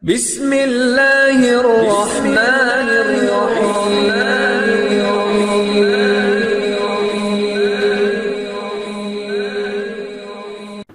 بسم اللہ الرحمن الرحیم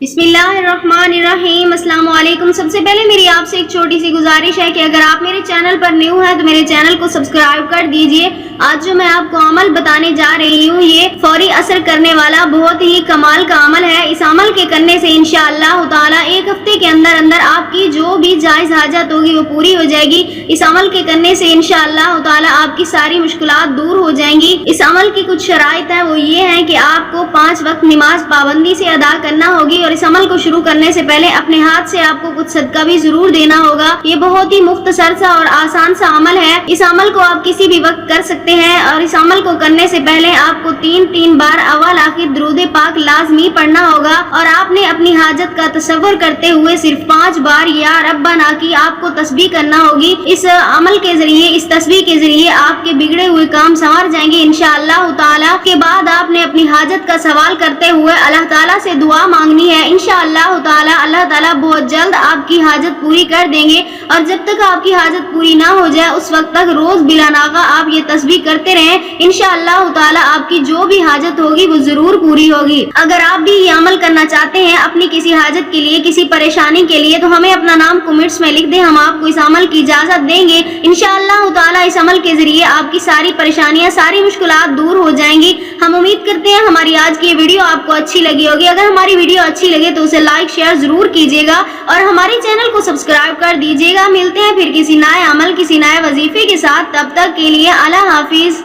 بسم اللہ الرحمن الرحیم۔ السلام علیکم۔ سب سے پہلے میری آپ سے ایک چھوٹی سی گزارش ہے کہ اگر آپ میرے چینل پر نیو ہیں تو میرے چینل کو سبسکرائب کر دیجئے۔ آج جو میں آپ کو عمل بتانے جا رہی ہوں یہ فوری اثر کرنے والا بہت ہی کمال کا عمل ہے۔ اس عمل کے کرنے سے انشاءاللہ تعالی ایک ہفتے کے اندر آپ کی جو بھی جائز حاجت ہوگی وہ پوری ہو جائے گی۔ اس عمل کے کرنے سے انشاءاللہ تعالی آپ کی ساری مشکلات دور ہو جائیں گی۔ اس عمل کی کچھ شرائط ہیں، وہ یہ ہیں کہ آپ کو 5 وقت نماز پابندی سے ادا کرنا ہوگی اور اس عمل کو شروع کرنے سے پہلے اپنے ہاتھ سے آپ کو کچھ صدقہ بھی ضرور دینا ہوگا۔ یہ بہت ہی مختصر سا اور آسان سا عمل ہے۔ اس عمل کو آپ کسی بھی وقت کر سکتے ہیں اور اس عمل کو کرنے سے پہلے آپ کو 3 بار اول آخر درود پاک لازمی پڑھنا ہوگا اور آپ نے اپنی حاجت کا تصور کرتے ہوئے صرف 5 بار یا ربنا کی آپ کو تسبیح کرنا ہوگی۔ اس عمل کے ذریعے، اس تسبیح کے ذریعے آپ کے بگڑے ہوئے کام سنور جائیں گے انشاءاللہ تعالی۔ کے بعد آپ نے اپنی حاجت کا سوال کرتے ہوئے اللہ تعالیٰ سے دعا مانگنی ہے۔ انشاءاللہ تعالی اللہ تعالیٰ بہت جلد آپ کی حاجت پوری کر دیں گے اور جب تک آپ کی حاجت پوری نہ ہو جائے اس وقت تک روز بلا ناغہ آپ یہ تسبیح کرتے رہیں۔ انشاءاللہ تعالی آپ کی جو بھی حاجت ہوگی وہ ضرور پوری ہوگی۔ اگر آپ بھی یہ عمل کرنا چاہتے ہیں اپنی کسی حاجت کے لیے، کسی پریشانی کے لیے، تو ہمیں اپنا نام کمنٹس میں لکھ دیں، ہم آپ کو اس عمل کی اجازت دیں گے۔ انشاءاللہ تعالی اس عمل کے ذریعے آپ کی ساری پریشانیاں، ساری مشکلات دور ہو جائیں گی۔ ہم امید کرتے ہیں ہماری آج کی یہ ویڈیو آپ کو اچھی لگی ہوگی۔ اگر ہماری ویڈیو اچھی لگے تو اسے لائک شیئر ضرور کیجیے گا اور ہمارے چینل کو سبسکرائب کر دیجیے گا۔ ملتے ہیں پھر کسی نئے عمل، کسی نئے وظیفے کے ساتھ، تب تک کے لیے اللہ حافظ۔